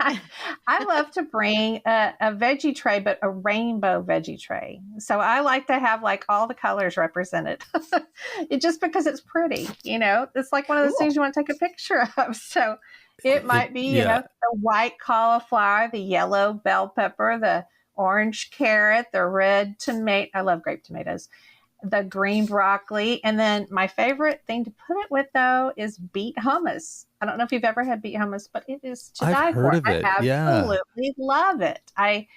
I love to bring a veggie tray, but a rainbow veggie tray. So I like to have like all the colors represented. It just because it's pretty, it's like one of those Cool. things you want to take a picture of. So it might be, Yeah. the white cauliflower, the yellow bell pepper, the orange carrot, the red tomato. I love grape tomatoes, the green broccoli. And then my favorite thing to put it with, though, is beet hummus. I don't know if you've ever had beet hummus, but it is to I've die heard for. of I it. Yeah. absolutely love it. I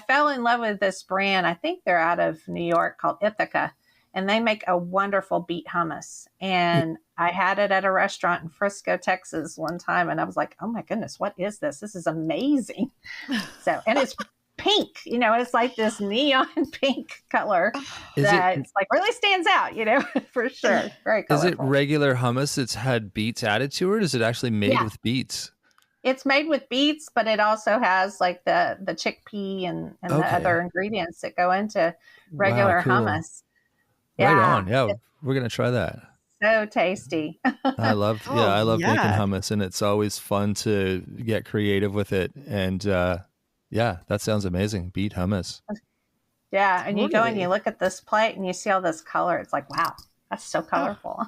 fell in love with this brand. I think they're out of New York, called Ithaca, and they make a wonderful beet hummus. And I had it at a restaurant in Frisco, Texas one time, and I was like, oh my goodness, what is this? This is amazing. So, and it's pink, it's like this neon pink color that it's like really stands out, for sure. Very colorful. Is it regular hummus that's had beets added to it, or is it actually made with beets? It's made with beets, but it also has like the chickpea and the other ingredients that go into regular cool. hummus. Right on. Yeah, we're going to try that. So tasty. I love making hummus, and it's always fun to get creative with it. And that sounds amazing. Beet hummus. Yeah. And you go and you look at this plate and you see all this color. It's like, wow, that's so colorful.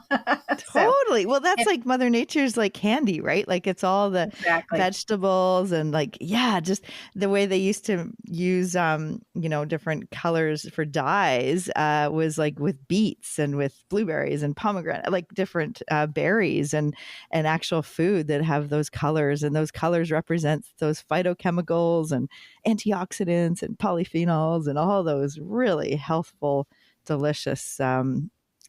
Totally. Well, that's like Mother Nature's like candy, right? Like it's all the vegetables and like, just the way they used to use, different colors for dyes was like with beets and with blueberries and pomegranate, like different berries and actual food that have those colors. And those colors represent those phytochemicals and antioxidants and polyphenols and all those really healthful, delicious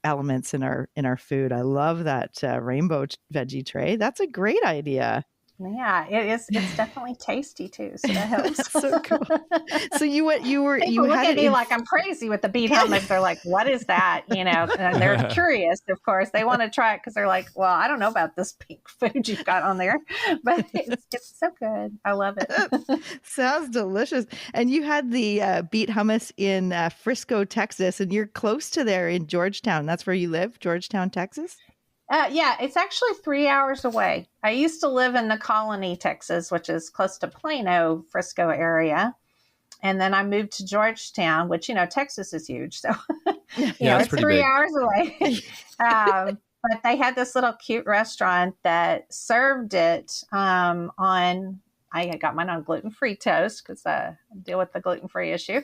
elements in our food. I love that rainbow veggie tray. That's a great idea. Yeah, it is. It's definitely tasty too, so that helps. So cool. So you look at me like I'm crazy with the beet hummus. They're like, "What is that?" And they're curious. Of course, they want to try it because they're like, "Well, I don't know about this pink food you've got on there, but it's so good. I love it." Sounds delicious. And you had the beet hummus in Frisco, Texas, and you're close to there in Georgetown. That's where you live, Georgetown, Texas. It's actually 3 hours away. I used to live in the Colony, Texas, which is close to Plano, Frisco area. And then I moved to Georgetown, which, Texas is huge. So, it's 3 hours away. But they had this little cute restaurant that served it I got mine on gluten-free toast because I deal with the gluten-free issue.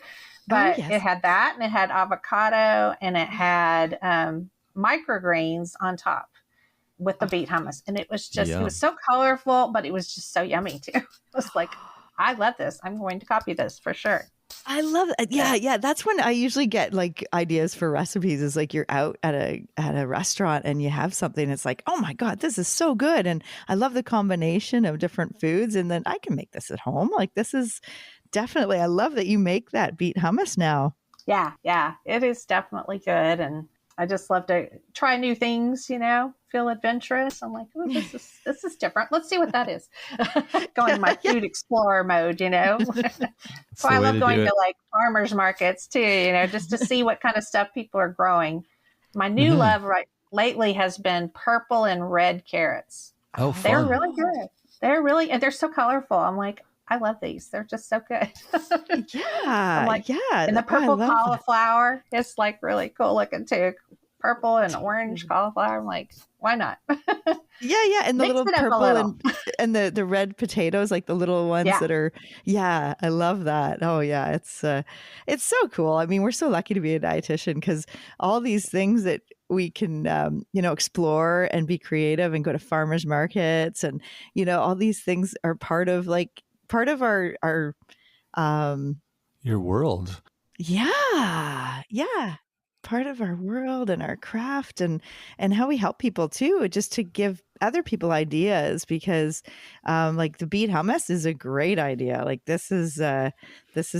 But it had that, and it had avocado, and it had microgreens on top with the beet hummus. And it was just, it was so colorful, but it was just so yummy too. It was like, I love this. I'm going to copy this for sure. I love it. Yeah. That's when I usually get like ideas for recipes is like you're out at a restaurant and you have something. It's like, oh my God, this is so good. And I love the combination of different foods. And then I can make this at home. Like this is definitely, I love that you make that beet hummus now. Yeah. It is definitely good. And I just love to try new things, feel adventurous. I'm like, oh, this is different. Let's see what that is. Going in my food explorer mode, So I love going to like farmers markets too, just to see what kind of stuff people are growing. My new love lately has been purple and red carrots. Oh, fun. They're really good. And they're so colorful. I'm like, I love these. They're just so good. I'm like, and the purple cauliflower is like really cool looking too. Purple and orange cauliflower. I'm like, why not? Yeah. And the little purple and the red potatoes, like the little ones that are, I love that. Oh yeah. It's so cool. I mean, we're so lucky to be a dietitian because all these things that we can, explore and be creative and go to farmers markets and, all these things are part of our your world. Yeah. Part of our world and our craft and how we help people too, just to give other people ideas because like the beet hummus is a great idea. Like this is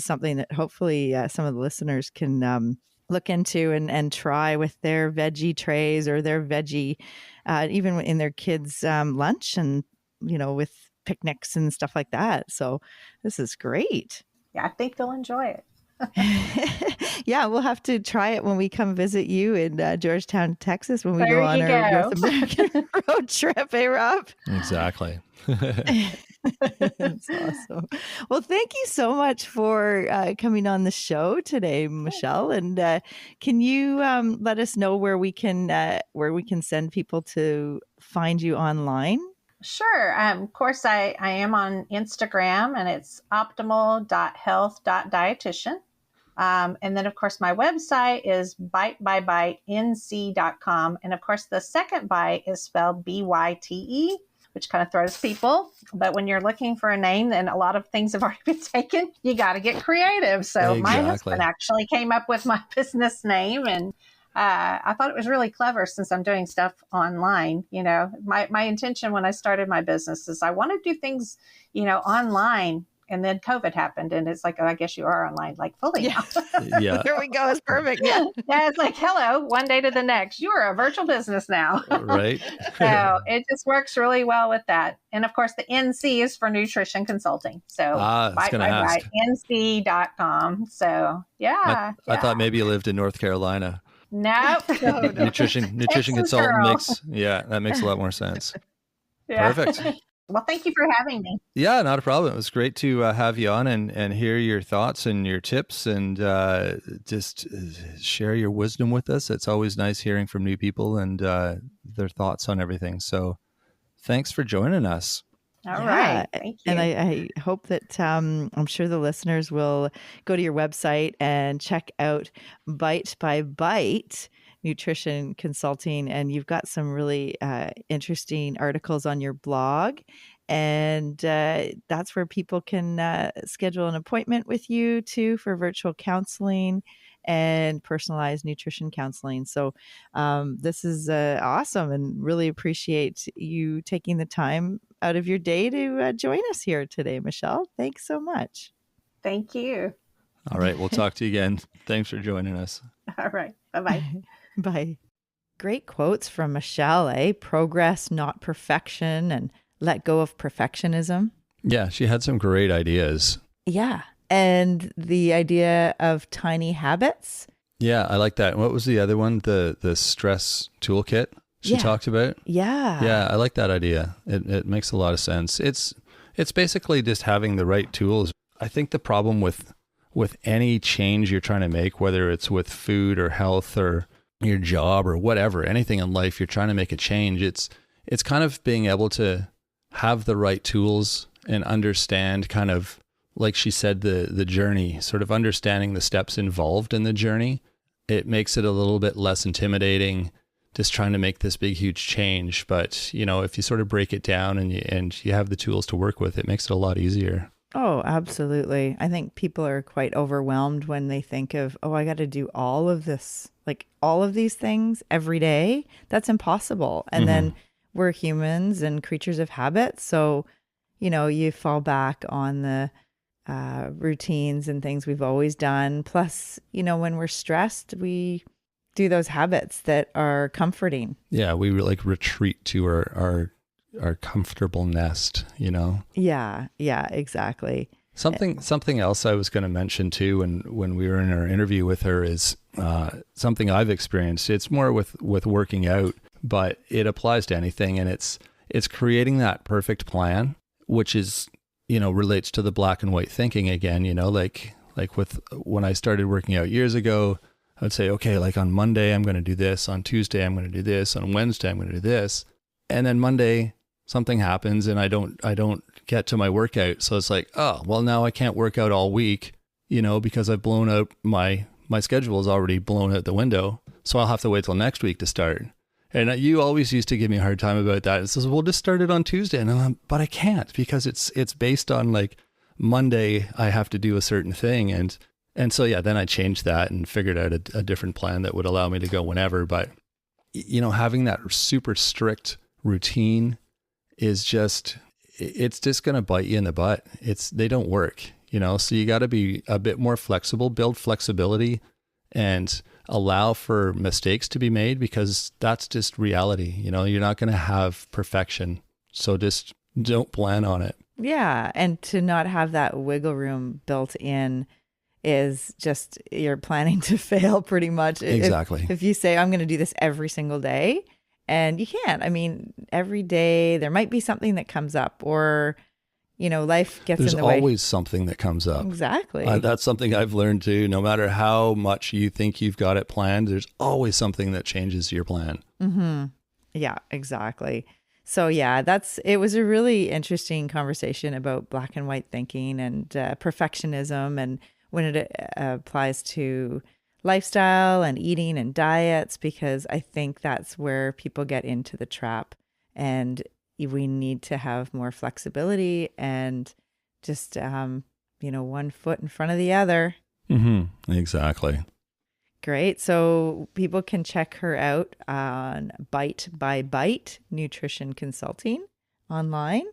something that hopefully some of the listeners can look into and try with their veggie trays or their veggie even in their kids lunch and with picnics and stuff like that. So this is great. Yeah, I think they'll enjoy it. Yeah, we'll have to try it when we come visit you in Georgetown, Texas, when we There go on you our go. North American road trip, eh, Rob? Exactly. That's awesome. Well, thank you so much for coming on the show today, Michelle. And can you let us know where we can send people to find you online? Sure. Of course, I am on Instagram, and it's optimal.health.dietitian. And then, of course, my website is bitebybitenc.com. And of course, the second bite is spelled BYTE, which kind of throws people. But when you're looking for a name and a lot of things have already been taken, you got to get creative. So my Exactly. husband actually came up with my business name, and I thought it was really clever since I'm doing stuff online. My intention when I started my business is I want to do things, online. And then COVID happened, and it's like, oh, I guess you are online, like fully now. Yeah. There we go. It's perfect. Yeah. Yeah, it's like, hello, one day to the next. You are a virtual business now. Right. So it just works really well with that. And of course, the NC is for nutrition consulting. So I was going to ask. nc.com. So yeah. I thought maybe you lived in North Carolina. Nope. No. Nutrition Texas consultant girl. that makes a lot more sense. Yeah. Perfect. Well, thank you for having me. Yeah, not a problem. It was great to have you on and hear your thoughts and your tips and just share your wisdom with us. It's always nice hearing from new people and their thoughts on everything. So thanks for joining us. All right. Thank you. And I hope that I'm sure the listeners will go to your website and check out Bite by Bite Nutrition Consulting. And you've got some really interesting articles on your blog. And that's where people can schedule an appointment with you too for virtual counseling and personalized nutrition counseling. So this is awesome, and really appreciate you taking the time out of your day to join us here today, Michelle. Thanks so much. Thank you. All right. We'll talk to you again. Thanks for joining us. All right. Bye-bye. Bye. Great quotes from Michelle, eh? Progress, not perfection, and let go of perfectionism. Yeah, she had some great ideas. Yeah. And the idea of tiny habits. Yeah, I like that. What was the other one? The stress toolkit she talked about? Yeah. Yeah, I like that idea. It makes a lot of sense. It's basically just having the right tools. I think the problem with any change you're trying to make, whether it's with food or health or your job or whatever, anything in life you're trying to make a change, it's kind of being able to have the right tools and understand kind of, like she said, the journey, sort of understanding the steps involved in the journey. It makes it a little bit less intimidating, just trying to make this big, huge change. But, if you sort of break it down and you have the tools to work with, it makes it a lot easier. Oh, absolutely. I think people are quite overwhelmed when they think of, oh, I got to do all of this, like all of these things every day. That's impossible. And then we're humans and creatures of habit. So, you fall back on the routines and things we've always done. Plus, when we're stressed, we do those habits that are comforting. Yeah, we like retreat to our comfortable nest, Yeah, exactly. Something else I was going to mention too, when we were in our interview with her, is something I've experienced. It's more with working out, but it applies to anything, and it's creating that perfect plan, which is, relates to the black and white thinking again. Like with when I started working out years ago, I would say, okay, like on Monday I'm going to do this, on Tuesday I'm going to do this, on Wednesday I'm going to do this, and then Monday something happens and I don't get to my workout. So it's like, oh, well, now I can't work out all week, because I've blown out my schedule is already blown out the window. So I'll have to wait till next week to start. And you always used to give me a hard time about that. It says, well, just start it on Tuesday. And but I can't, because it's based on like Monday, I have to do a certain thing. And so, yeah, then I changed that and figured out a different plan that would allow me to go whenever. But, having that super strict routine is it's just going to bite you in the butt. They don't work, so you got to be a bit more flexible, build flexibility and allow for mistakes to be made, because that's just reality. You're not going to have perfection. So just don't plan on it. Yeah. And to not have that wiggle room built in is just you're planning to fail pretty much. Exactly. If you say, I'm going to do this every single day, and you can't. I mean, every day there might be something that comes up, or, life gets There's in the way. There's always something that comes up. Exactly. That's something I've learned too. No matter how much you think you've got it planned, there's always something that changes your plan. Mm-hmm. Yeah, exactly. So yeah, it was a really interesting conversation about black and white thinking and perfectionism, and when it applies to lifestyle and eating and diets, because I think that's where people get into the trap, and we need to have more flexibility and just, one foot in front of the other. Mm-hmm. Exactly. Great. So people can check her out on Bite by Bite Nutrition Consulting online.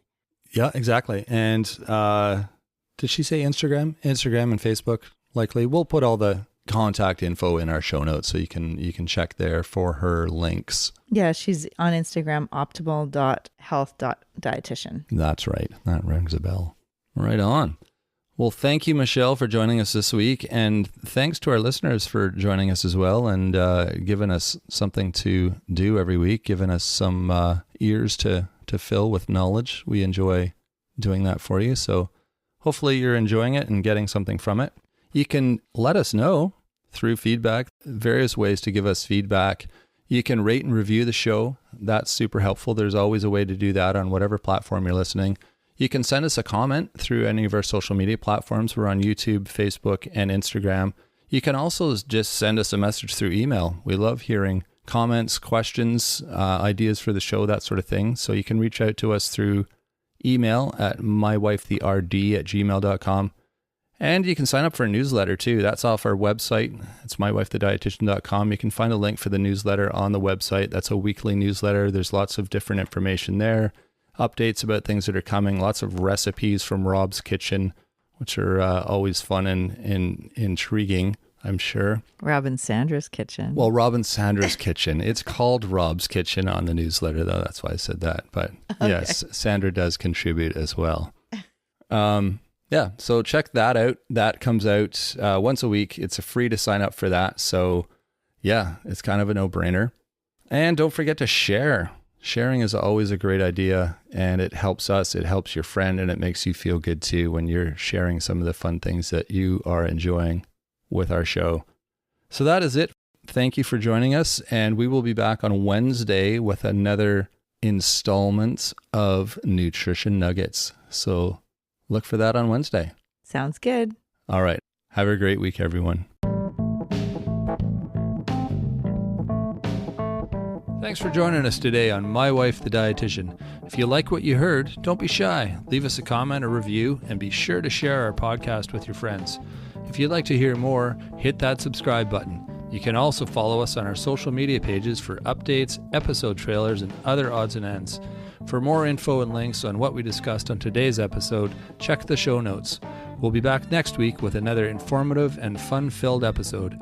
Yeah, exactly. And did she say Instagram? Instagram and Facebook, likely. We'll put all the contact info in our show notes, so you can check there for her links. Yeah, she's on Instagram, optimal.health.dietitian. That's right. That rings a bell. Right on. Well, thank you, Michelle, for joining us this week. And thanks to our listeners for joining us as well, and giving us something to do every week, giving us some ears to fill with knowledge. We enjoy doing that for you. So hopefully you're enjoying it and getting something from it. You can let us know through feedback, various ways to give us feedback. You can rate and review the show. That's super helpful. There's always a way to do that on whatever platform you're listening. You can send us a comment through any of our social media platforms. We're on YouTube, Facebook, and Instagram. You can also just send us a message through email. We love hearing comments, questions, ideas for the show, that sort of thing. So you can reach out to us through email at mywifetherd@gmail.com. And you can sign up for a newsletter too. That's off our website. It's mywifethedietitian.com. You can find a link for the newsletter on the website. That's a weekly newsletter. There's lots of different information there. Updates about things that are coming, lots of recipes from Rob's Kitchen, which are always fun and intriguing, I'm sure. Rob and Sandra's Kitchen. Well, Rob and Sandra's Kitchen. It's called Rob's Kitchen on the newsletter, though. That's why I said that. But okay. Yes, Sandra does contribute as well. Yeah, so check that out. That comes out once a week. It's free to sign up for that. So yeah, it's kind of a no-brainer. And don't forget to share. Sharing is always a great idea, and it helps us, it helps your friend, and it makes you feel good too when you're sharing some of the fun things that you are enjoying with our show. So that is it. Thank you for joining us, and we will be back on Wednesday with another installment of Nutrition Nuggets. So look for that on Wednesday. Sounds good. All right. Have a great week, everyone. Thanks for joining us today on My Wife the Dietitian. If you like what you heard, don't be shy. Leave us a comment or review, and be sure to share our podcast with your friends. If you'd like to hear more, hit that subscribe button. You can also follow us on our social media pages for updates, episode trailers, and other odds and ends. For more info and links on what we discussed on today's episode, check the show notes. We'll be back next week with another informative and fun-filled episode.